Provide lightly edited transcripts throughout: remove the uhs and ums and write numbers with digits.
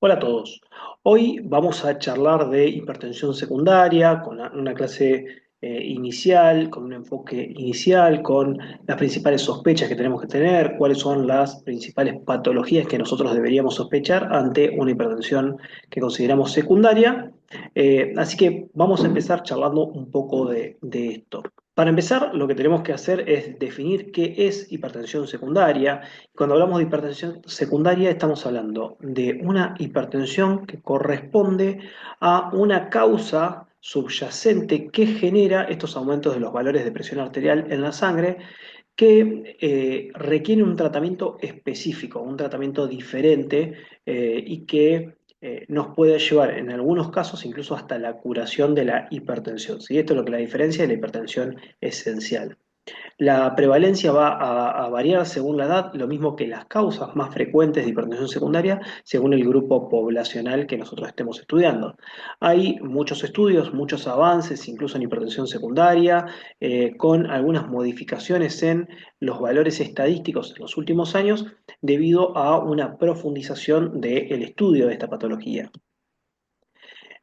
Hola a todos. Hoy vamos a charlar de hipertensión secundaria con una clase inicial, con un enfoque inicial, con las principales sospechas que tenemos que tener, cuáles son las principales patologías que nosotros deberíamos sospechar ante una hipertensión que consideramos secundaria. Así que vamos a empezar charlando un poco de esto. Para empezar, lo que tenemos que hacer es definir qué es hipertensión secundaria. Cuando hablamos de hipertensión secundaria, estamos hablando de una hipertensión que corresponde a una causa subyacente que genera estos aumentos de los valores de presión arterial en la sangre, que requiere un tratamiento específico, un tratamiento diferente y que nos puede llevar en algunos casos incluso hasta la curación de la hipertensión. ¿Sí? Esto es lo que la diferencia de la hipertensión esencial. La prevalencia va a variar según la edad, lo mismo que las causas más frecuentes de hipertensión secundaria según el grupo poblacional que nosotros estemos estudiando. Hay muchos estudios, muchos avances, incluso en hipertensión secundaria, con algunas modificaciones en los valores estadísticos en los últimos años debido a una profundización del estudio de esta patología.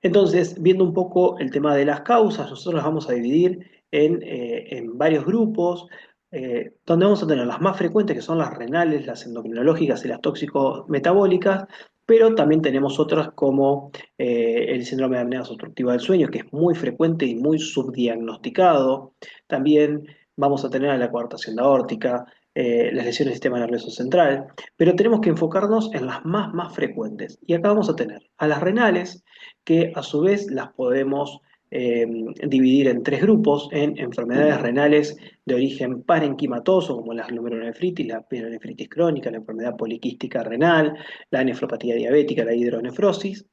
Entonces, viendo un poco el tema de las causas, nosotros las vamos a dividir en varios grupos, donde vamos a tener las más frecuentes, que son las renales, las endocrinológicas y las tóxico-metabólicas, pero también tenemos otras como el síndrome de apnea obstructiva del sueño, que es muy frecuente y muy subdiagnosticado. También vamos a tener a la coartación aórtica, las lesiones del sistema nervioso central, pero tenemos que enfocarnos en las más frecuentes. Y acá vamos a tener a las renales, que a su vez las podemos dividir en tres grupos, en enfermedades renales de origen parenquimatoso, como la glomerulonefritis, la pielonefritis crónica, la enfermedad poliquística renal, la nefropatía diabética, la hidronefrosis.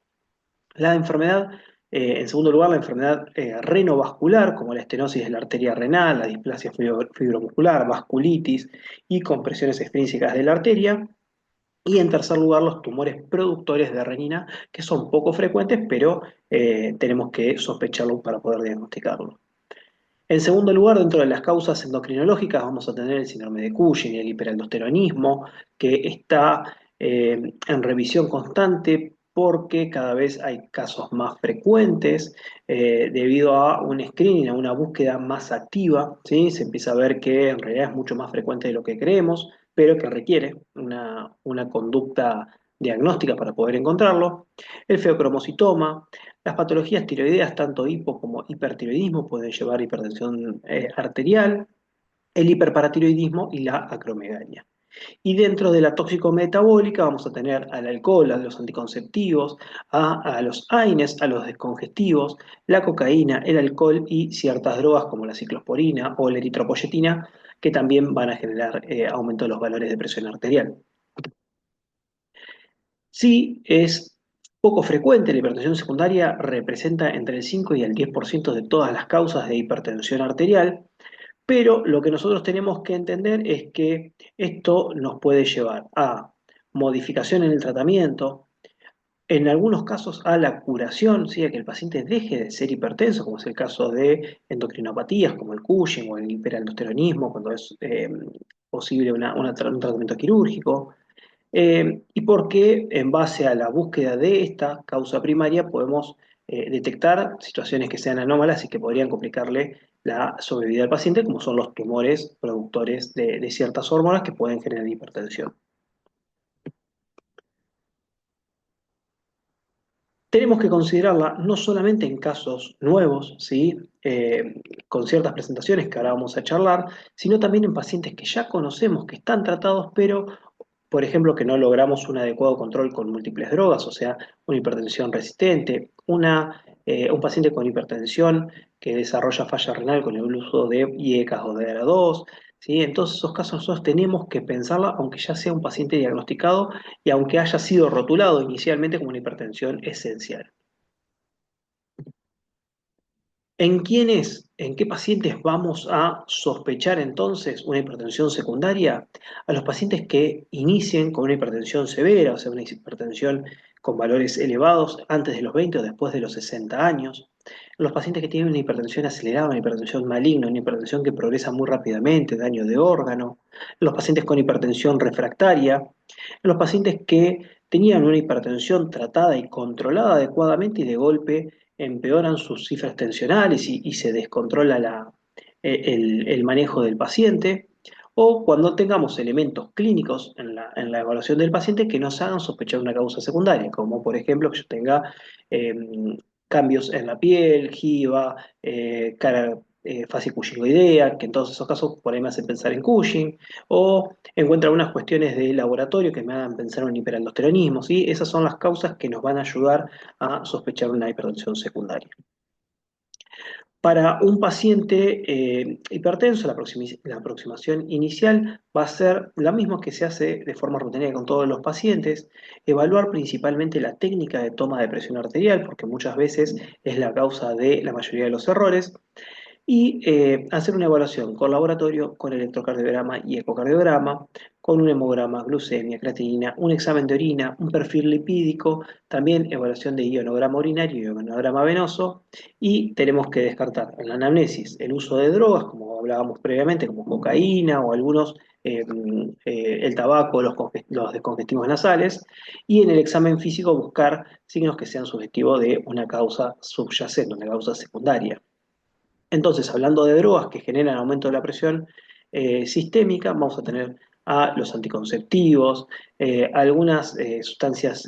La enfermedad, en segundo lugar, la enfermedad renovascular, como la estenosis de la arteria renal, la displasia fibromuscular, vasculitis y compresiones extrínsecas de la arteria. Y en tercer lugar, los tumores productores de renina, que son poco frecuentes, pero tenemos que sospecharlo para poder diagnosticarlo. En segundo lugar, dentro de las causas endocrinológicas, vamos a tener el síndrome de Cushing y el hiperaldosteronismo, que está en revisión constante porque cada vez hay casos más frecuentes debido a un screening, a una búsqueda más activa, ¿sí? Se empieza a ver que en realidad es mucho más frecuente de lo que creemos, pero que requiere una conducta diagnóstica para poder encontrarlo. El feocromocitoma, las patologías tiroideas, tanto hipo como hipertiroidismo, pueden llevar a hipertensión arterial, el hiperparatiroidismo y la acromegalia. Y dentro de la tóxico-metabólica vamos a tener al alcohol, a los anticonceptivos, a los AINES, a los descongestivos, la cocaína, el alcohol y ciertas drogas como la ciclosporina o la eritropoyetina, que también van a generar aumento de los valores de presión arterial. Sí, es poco frecuente, la hipertensión secundaria representa entre el 5 y el 10% de todas las causas de hipertensión arterial, pero lo que nosotros tenemos que entender es que esto nos puede llevar a modificación en el tratamiento, en algunos casos a la curación, ¿sí? A que el paciente deje de ser hipertenso, como es el caso de endocrinopatías como el Cushing o el hiperaldosteronismo, cuando es posible un tratamiento quirúrgico. Y porque en base a la búsqueda de esta causa primaria podemos detectar situaciones que sean anómalas y que podrían complicarle la sobrevida del paciente, como son los tumores productores de ciertas hormonas que pueden generar hipertensión. Tenemos que considerarla no solamente en casos nuevos, ¿sí? Con ciertas presentaciones que ahora vamos a charlar, sino también en pacientes que ya conocemos, que están tratados, pero por ejemplo, que no logramos un adecuado control con múltiples drogas, o sea, una hipertensión resistente, un paciente con hipertensión que desarrolla falla renal con el uso de IECAS o de ARA2, ¿sí? En todos esos casos nosotros tenemos que pensarla, aunque ya sea un paciente diagnosticado y aunque haya sido rotulado inicialmente como una hipertensión esencial. ¿En quiénes, en qué pacientes vamos a sospechar entonces una hipertensión secundaria? A los pacientes que inicien con una hipertensión severa, o sea, una hipertensión con valores elevados antes de los 20 o después de los 60 años. Los pacientes que tienen una hipertensión acelerada, una hipertensión maligna, una hipertensión que progresa muy rápidamente, daño de órgano. Los pacientes con hipertensión refractaria. Los pacientes que tenían una hipertensión tratada y controlada adecuadamente y de golpe empeoran sus cifras tensionales y se descontrola el manejo del paciente, o cuando tengamos elementos clínicos en la evaluación del paciente que nos hagan sospechar una causa secundaria, como por ejemplo que yo tenga eh, cambios en la piel, jiba, cara fasciculloidea, que en todos esos casos por ahí me hacen pensar en Cushing, o encuentra algunas cuestiones de laboratorio que me hagan pensar en un hiperaldosteronismo, ¿sí? Esas son las causas que nos van a ayudar a sospechar una hipertensión secundaria. Para un paciente hipertenso, la aproximación inicial va a ser la misma que se hace de forma rutinaria con todos los pacientes, evaluar principalmente la técnica de toma de presión arterial, porque muchas veces es la causa de la mayoría de los errores, y hacer una evaluación con laboratorio, con electrocardiograma y ecocardiograma, con un hemograma, glucemia, creatinina, un examen de orina, un perfil lipídico, también evaluación de ionograma urinario y ionograma venoso, y tenemos que descartar en la anamnesis el uso de drogas, como hablábamos previamente, como cocaína o algunos, el tabaco, los descongestivos nasales, y en el examen físico buscar signos que sean sugestivos de una causa subyacente, una causa secundaria. Entonces, hablando de drogas que generan aumento de la presión sistémica, vamos a tener a los anticonceptivos, algunas sustancias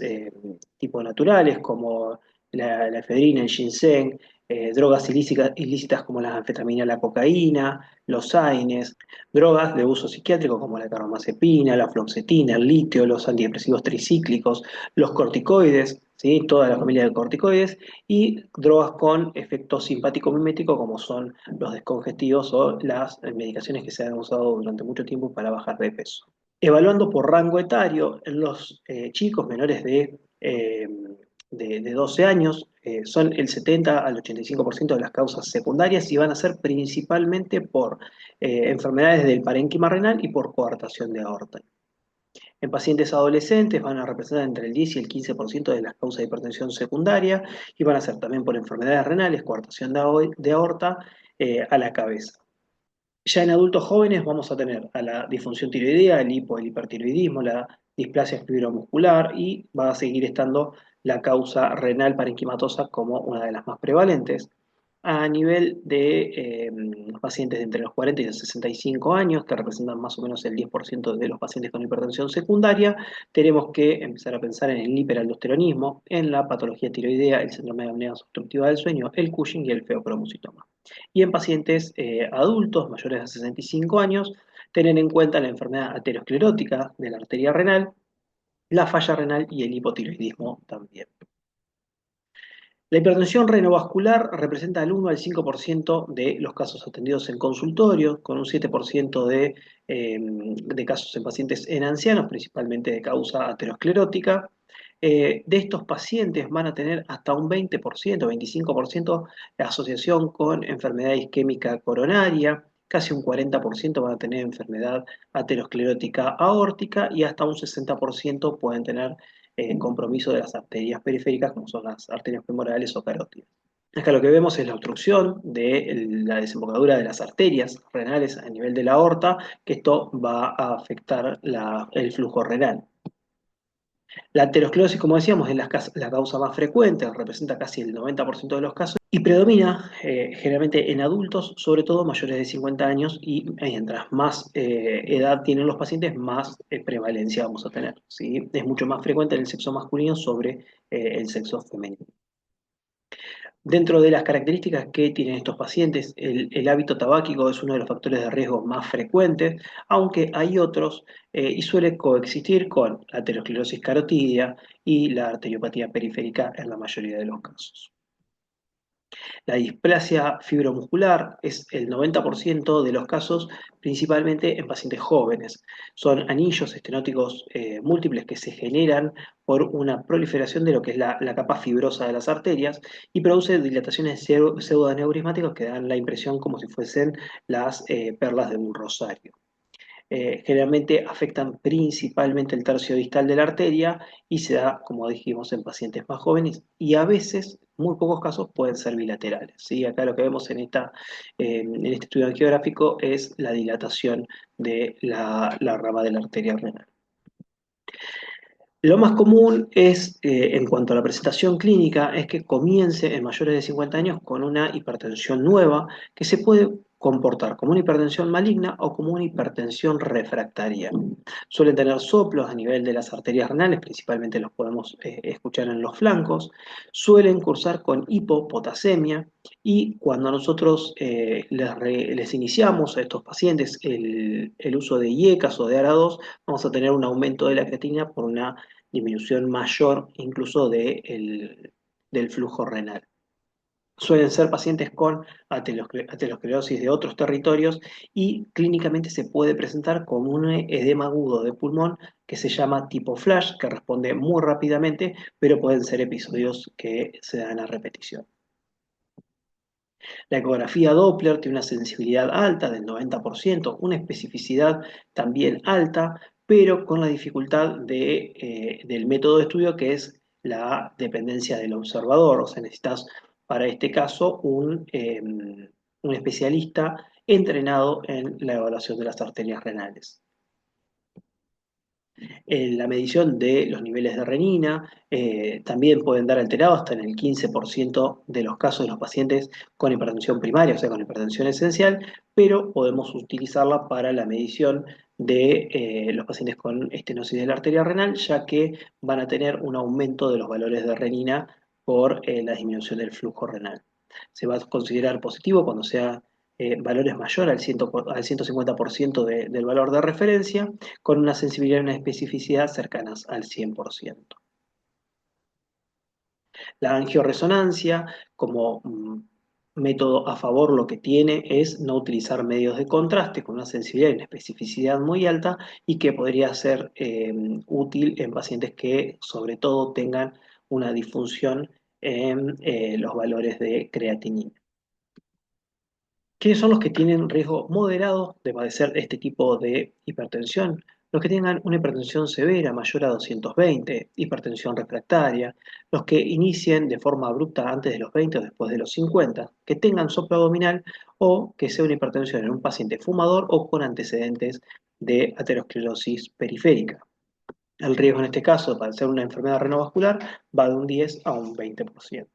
tipo naturales como la efedrina, el ginseng, drogas ilícitas como las anfetaminas, la cocaína, los AINES, drogas de uso psiquiátrico como la carbamazepina, la fluoxetina, el litio, los antidepresivos tricíclicos, los corticoides, ¿sí? Toda la familia de corticoides, y drogas con efecto simpático mimético como son los descongestivos o las medicaciones que se han usado durante mucho tiempo para bajar de peso. Evaluando por rango etario, en los chicos menores de 12 años son el 70 al 85% de las causas secundarias y van a ser principalmente por enfermedades del parénquima renal y por coartación de aorta. En pacientes adolescentes van a representar entre el 10 y el 15% de las causas de hipertensión secundaria y van a ser también por enfermedades renales, coartación de aorta a la cabeza. Ya en adultos jóvenes vamos a tener a la disfunción tiroidea, el hipertiroidismo, la displasia fibromuscular y va a seguir estando la causa renal parenquimatosa como una de las más prevalentes. A nivel de pacientes de entre los 40 y los 65 años, que representan más o menos el 10% de los pacientes con hipertensión secundaria, tenemos que empezar a pensar en el hiperaldosteronismo, en la patología tiroidea, el síndrome de apnea obstructiva del sueño, el Cushing y el feocromocitoma. Y en pacientes adultos mayores de 65 años, tener en cuenta la enfermedad aterosclerótica de la arteria renal, la falla renal y el hipotiroidismo también. La hipertensión renovascular representa el 1 al 5% de los casos atendidos en consultorio, con un 7% de casos en pacientes en ancianos, principalmente de causa aterosclerótica. De estos pacientes van a tener hasta un 20%, 25% de asociación con enfermedad isquémica coronaria, casi un 40% van a tener enfermedad aterosclerótica aórtica y hasta un 60% pueden tener compromiso de las arterias periféricas, como son las arterias femorales o carótidas. Acá lo que vemos es la obstrucción de la desembocadura de las arterias renales a nivel de la aorta, que esto va a afectar el flujo renal. La aterosclerosis, como decíamos, es la causa más frecuente, representa casi el 90% de los casos y predomina generalmente en adultos, sobre todo mayores de 50 años, y mientras más edad tienen los pacientes, más prevalencia vamos a tener, ¿sí? Es mucho más frecuente en el sexo masculino sobre el sexo femenino. Dentro de las características que tienen estos pacientes, el hábito tabáquico es uno de los factores de riesgo más frecuentes, aunque hay otros y suele coexistir con la aterosclerosis carotídea y la arteriopatía periférica en la mayoría de los casos. La displasia fibromuscular es el 90% de los casos, principalmente en pacientes jóvenes. Son anillos estenóticos múltiples que se generan por una proliferación de lo que es la capa fibrosa de las arterias y produce dilataciones pseudoaneurismáticas que dan la impresión como si fuesen las perlas de un rosario. Generalmente afectan principalmente el tercio distal de la arteria y se da, como dijimos, en pacientes más jóvenes y a veces, muy pocos casos, pueden ser bilaterales, ¿sí? Acá lo que vemos en este estudio angiográfico es la dilatación de la rama de la arteria renal. Lo más común es, en cuanto a la presentación clínica, es que comience en mayores de 50 años con una hipertensión nueva que se puede comportar como una hipertensión maligna o como una hipertensión refractaria. Suelen tener soplos a nivel de las arterias renales, principalmente los podemos escuchar en los flancos. Suelen cursar con hipopotasemia y cuando nosotros les iniciamos a estos pacientes el uso de IECAS o de ARA2, vamos a tener un aumento de la creatinina por una disminución mayor incluso del flujo renal. Suelen ser pacientes con aterosclerosis de otros territorios y clínicamente se puede presentar como un edema agudo de pulmón que se llama tipo flash, que responde muy rápidamente, pero pueden ser episodios que se dan a repetición. La ecografía Doppler tiene una sensibilidad alta del 90%, una especificidad también alta, pero con la dificultad del método de estudio que es la dependencia del observador. O sea, necesitas para este caso un especialista entrenado en la evaluación de las arterias renales. La medición de los niveles de renina también pueden dar alterado hasta en el 15% de los casos de los pacientes con hipertensión primaria, o sea, con hipertensión esencial, pero podemos utilizarla para la medición de los pacientes con estenosis de la arteria renal, ya que van a tener un aumento de los valores de renina por la disminución del flujo renal. Se va a considerar positivo cuando sea valores mayor al 150% del valor de referencia, con una sensibilidad y una especificidad cercanas al 100%. La angioresonancia, como método a favor, lo que tiene es no utilizar medios de contraste con una sensibilidad y una especificidad muy alta y que podría ser útil en pacientes que sobre todo tengan una disfunción en los valores de creatinina. ¿Quiénes son los que tienen riesgo moderado de padecer este tipo de hipertensión? Los que tengan una hipertensión severa mayor a 220, hipertensión refractaria, los que inicien de forma abrupta antes de los 20 o después de los 50, que tengan soplo abdominal o que sea una hipertensión en un paciente fumador o con antecedentes de aterosclerosis periférica. El riesgo en este caso de padecer una enfermedad renovascular va de un 10 a un 20%.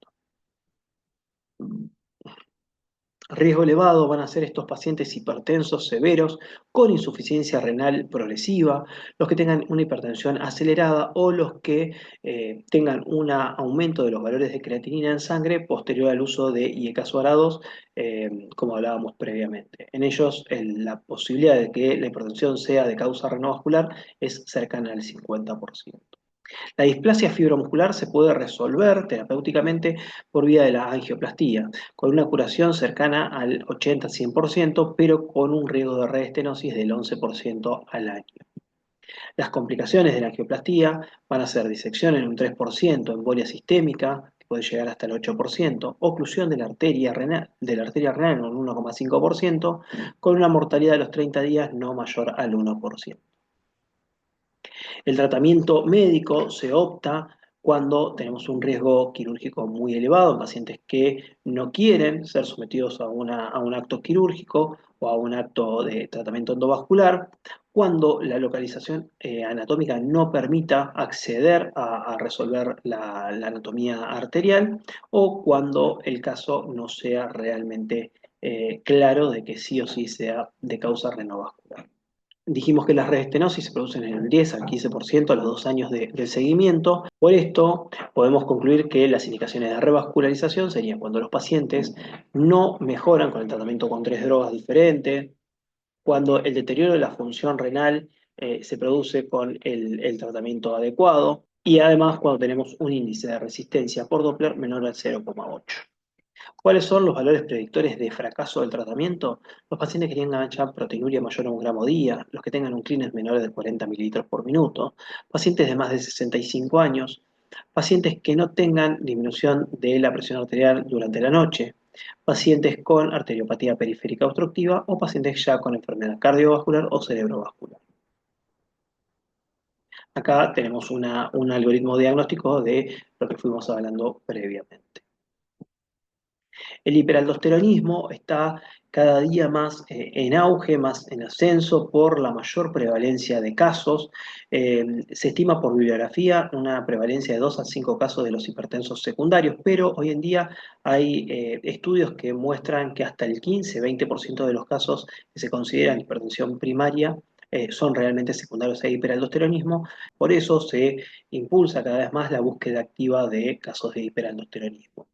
Riesgo elevado van a ser estos pacientes hipertensos severos con insuficiencia renal progresiva, los que tengan una hipertensión acelerada o los que tengan un aumento de los valores de creatinina en sangre posterior al uso de IECAS-2, como hablábamos previamente. En ellos, la posibilidad de que la hipertensión sea de causa renovascular es cercana al 50%. La displasia fibromuscular se puede resolver terapéuticamente por vía de la angioplastía, con una curación cercana al 80-100%, pero con un riesgo de reestenosis del 11% al año. Las complicaciones de la angioplastía van a ser disección en un 3%, embolia sistémica, que puede llegar hasta el 8%, oclusión de la arteria renal en un 1,5%, con una mortalidad de los 30 días no mayor al 1%. El tratamiento médico se opta cuando tenemos un riesgo quirúrgico muy elevado, en pacientes que no quieren ser sometidos a un acto quirúrgico o a un acto de tratamiento endovascular, cuando la localización anatómica no permita acceder a resolver la anatomía arterial o cuando el caso no sea realmente claro de que sí o sí sea de causa renovascular. Dijimos que las reestenosis se producen en el 10 al 15% a los 2 años del seguimiento. Por esto, podemos concluir que las indicaciones de revascularización serían cuando los pacientes no mejoran con el tratamiento con 3 drogas diferentes, cuando el deterioro de la función renal se produce con el tratamiento adecuado y además cuando tenemos un índice de resistencia por Doppler menor al 0,8. ¿Cuáles son los valores predictores de fracaso del tratamiento? Los pacientes que tengan ya proteinuria mayor a 1 gramo día, los que tengan un clearance menor de 40 mililitros por minuto, pacientes de más de 65 años, pacientes que no tengan disminución de la presión arterial durante la noche, pacientes con arteriopatía periférica obstructiva o pacientes ya con enfermedad cardiovascular o cerebrovascular. Acá tenemos un algoritmo diagnóstico de lo que fuimos hablando previamente. El hiperaldosteronismo está cada día más en auge, más en ascenso por la mayor prevalencia de casos. Se estima por bibliografía una prevalencia de 2 a 5 casos de los hipertensos secundarios, pero hoy en día hay estudios que muestran que hasta el 15-20% de los casos que se consideran hipertensión primaria son realmente secundarios a hiperaldosteronismo. Por eso se impulsa cada vez más la búsqueda activa de casos de hiperaldosteronismo.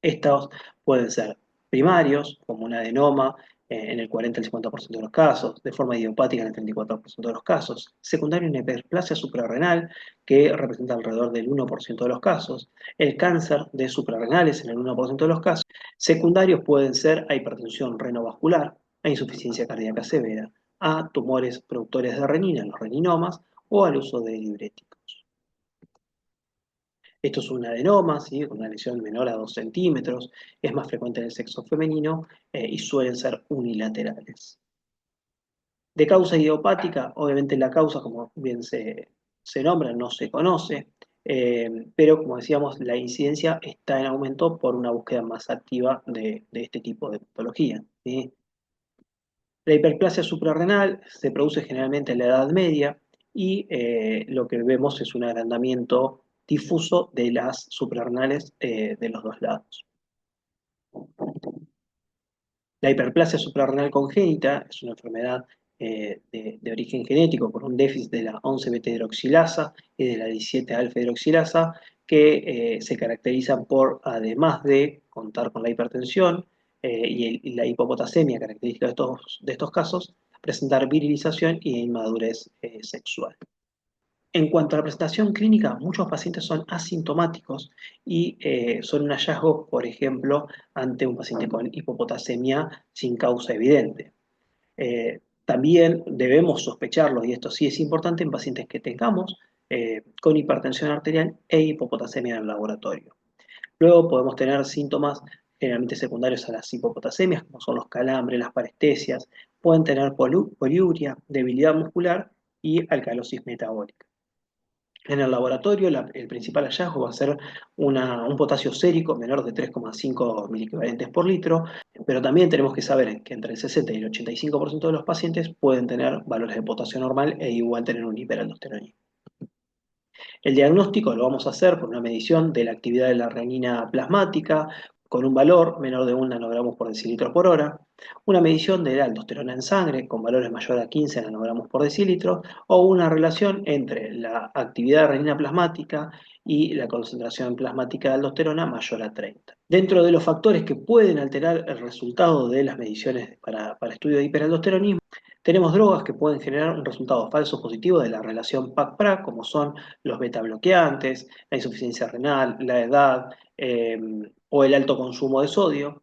Estos pueden ser primarios, como un adenoma en el 40 al 50% de los casos, de forma idiopática en el 34% de los casos, secundario en hiperplasia suprarrenal, que representa alrededor del 1% de los casos, el cáncer de suprarrenales en el 1% de los casos, secundarios pueden ser a hipertensión renovascular, a insuficiencia cardíaca severa, a tumores productores de renina, los reninomas, o al uso de diuréticos. Esto es un adenoma, ¿sí? Con una lesión menor a 2 centímetros, es más frecuente en el sexo femenino y suelen ser unilaterales. De causa idiopática, obviamente la causa, como bien se nombra, no se conoce, pero como decíamos, la incidencia está en aumento por una búsqueda más activa de este tipo de patología, ¿sí? La hiperplasia suprarrenal se produce generalmente en la Edad Media y lo que vemos es un agrandamiento difuso de las suprarrenales de los dos lados. La hiperplasia suprarrenal congénita es una enfermedad de origen genético por un déficit de la 11-beta-hidroxilasa y de la 17-alfa-hidroxilasa que se caracterizan por, además de contar con la hipertensión y la hipopotasemia característica de estos casos, presentar virilización y inmadurez sexual. En cuanto a la presentación clínica, muchos pacientes son asintomáticos y son un hallazgo, por ejemplo, ante un paciente con hipopotasemia sin causa evidente. También debemos sospecharlo, y esto sí es importante, en pacientes que tengamos con hipertensión arterial e hipopotasemia en el laboratorio. Luego podemos tener síntomas generalmente secundarios a las hipopotasemias, como son los calambres, las parestesias, pueden tener poliuria, debilidad muscular y alcalosis metabólica. En el laboratorio, el principal hallazgo va a ser un potasio sérico menor de 3,5 miliequivalentes por litro, pero también tenemos que saber que entre el 60 y el 85% de los pacientes pueden tener valores de potasio normal e igual tener un hiperaldosteronismo. El diagnóstico lo vamos a hacer por una medición de la actividad de la renina plasmática con un valor menor de 1 nanogramos por decilitro por hora, una medición de la aldosterona en sangre con valores mayores a 15 nanogramos por decilitro, o una relación entre la actividad de renina plasmática y la concentración plasmática de aldosterona mayor a 30. Dentro de los factores que pueden alterar el resultado de las mediciones para estudio de hiperaldosteronismo, tenemos drogas que pueden generar un resultado falso positivo de la relación PAC-PRA, como son los beta bloqueantes, la insuficiencia renal, la edad o el alto consumo de sodio,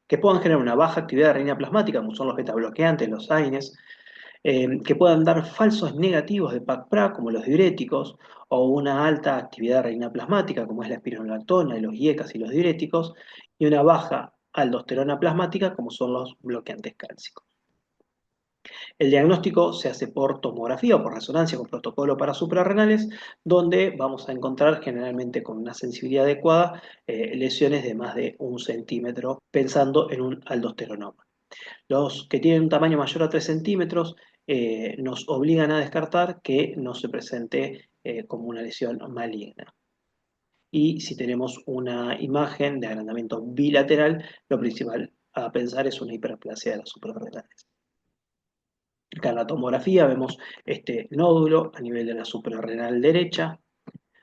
que puedan generar una baja actividad de renina plasmática, como son los beta bloqueantes, los AINES, que puedan dar falsos negativos de PAC-PRA, como los diuréticos, o una alta actividad de renina plasmática, como es la espironolactona, los IECAS y los diuréticos, y una baja aldosterona plasmática, como son los bloqueantes cálcicos. El diagnóstico se hace por tomografía o por resonancia con protocolo para suprarrenales, donde vamos a encontrar generalmente con una sensibilidad adecuada lesiones de más de 1 centímetro, pensando en un aldosteronoma. Los que tienen un tamaño mayor a 3 centímetros nos obligan a descartar que no se presente como una lesión maligna. Y si tenemos una imagen de agrandamiento bilateral, lo principal a pensar es una hiperplasia de las suprarrenales. Acá en la tomografía vemos este nódulo a nivel de la suprarrenal derecha.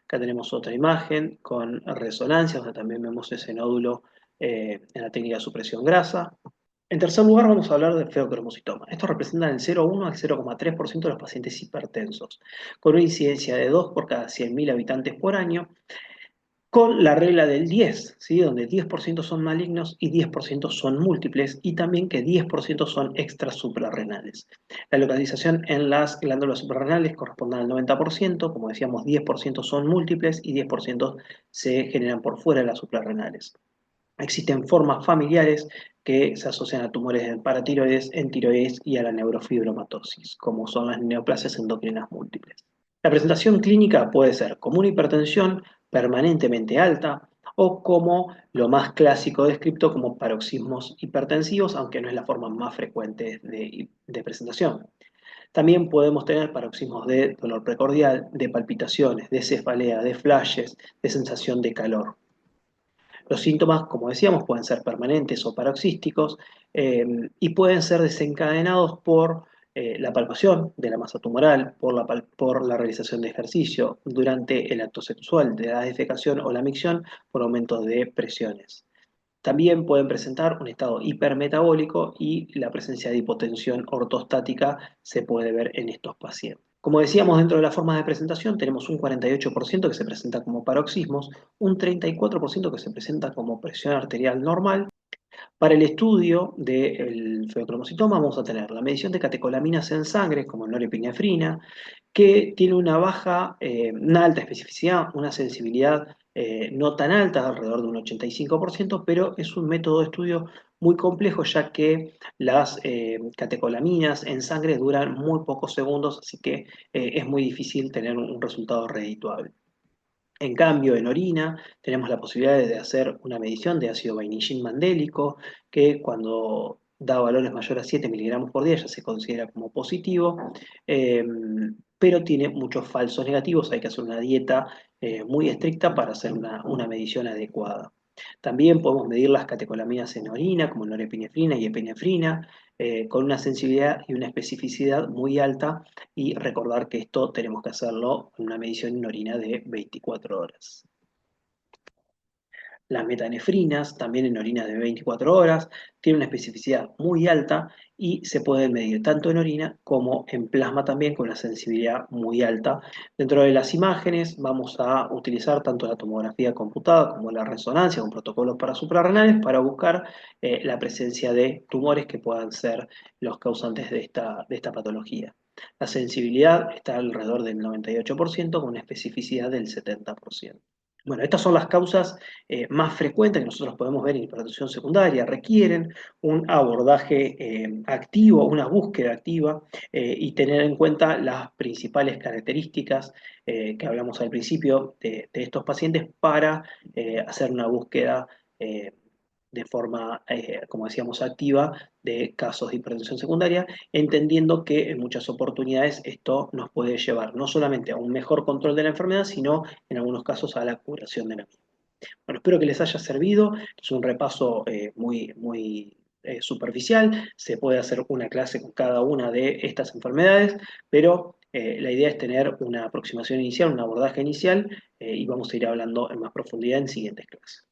Acá tenemos otra imagen con resonancia, donde también vemos ese nódulo en la técnica de supresión grasa. En tercer lugar, vamos a hablar de feocromocitoma. Estos representan el 0,1 al 0,3% de los pacientes hipertensos, con una incidencia de 2 por cada 100.000 habitantes por año, con la regla del 10, ¿sí? Donde 10% son malignos y 10% son múltiples, y también que 10% son extrasuprarrenales. La localización en las glándulas suprarrenales corresponde al 90%, como decíamos, 10% son múltiples y 10% se generan por fuera de las suprarrenales. Existen formas familiares que se asocian a tumores en paratiroides, en tiroides y a la neurofibromatosis, como son las neoplasias endocrinas múltiples. La presentación clínica puede ser como una hipertensión permanentemente alta o como lo más clásico descrito como paroxismos hipertensivos, aunque no es la forma más frecuente de presentación. También podemos tener paroxismos de dolor precordial, de palpitaciones, de cefalea, de flashes, de sensación de calor. Los síntomas, como decíamos, pueden ser permanentes o paroxísticos y pueden ser desencadenados por la palpación de la masa tumoral, por la realización de ejercicio durante el acto sexual, de la defecación o la micción, por aumento de presiones. También pueden presentar un estado hipermetabólico y la presencia de hipotensión ortostática se puede ver en estos pacientes. Como decíamos, dentro de las formas de presentación tenemos un 48% que se presenta como paroxismos, un 34% que se presenta como presión arterial normal. Para el estudio del feocromocitoma vamos a tener la medición de catecolaminas en sangre, como norepinefrina, que tiene una alta especificidad, una sensibilidad no tan alta, alrededor de un 85%, pero es un método de estudio muy complejo, ya que las catecolaminas en sangre duran muy pocos segundos, así que es muy difícil tener un resultado redituable. En cambio, en orina tenemos la posibilidad de hacer una medición de ácido vainillín mandélico, que cuando da valores mayores a 7 miligramos por día ya se considera como positivo, eh, pero tiene muchos falsos negativos, hay que hacer una dieta muy estricta para hacer una medición adecuada. También podemos medir las catecolaminas en orina, como norepinefrina y epinefrina, con una sensibilidad y una especificidad muy alta y recordar que esto tenemos que hacerlo en una medición en orina de 24 horas. Las metanefrinas, también en orina de 24 horas, tienen una especificidad muy alta y se pueden medir tanto en orina como en plasma también con una sensibilidad muy alta. Dentro de las imágenes vamos a utilizar tanto la tomografía computada como la resonancia con protocolos para suprarrenales para buscar la presencia de tumores que puedan ser los causantes de esta patología. La sensibilidad está alrededor del 98% con una especificidad del 70%. Bueno, estas son las causas más frecuentes que nosotros podemos ver en hipertensión secundaria. Requieren un abordaje activo, una búsqueda activa y tener en cuenta las principales características que hablamos al principio de estos pacientes para hacer una búsqueda eh, de forma, como decíamos, activa de casos de hipertensión secundaria, entendiendo que en muchas oportunidades esto nos puede llevar no solamente a un mejor control de la enfermedad, sino en algunos casos a la curación de la misma. Bueno, espero que les haya servido. Es un repaso muy superficial. Se puede hacer una clase con cada una de estas enfermedades, pero la idea es tener una aproximación inicial, un abordaje inicial, y vamos a ir hablando en más profundidad en siguientes clases.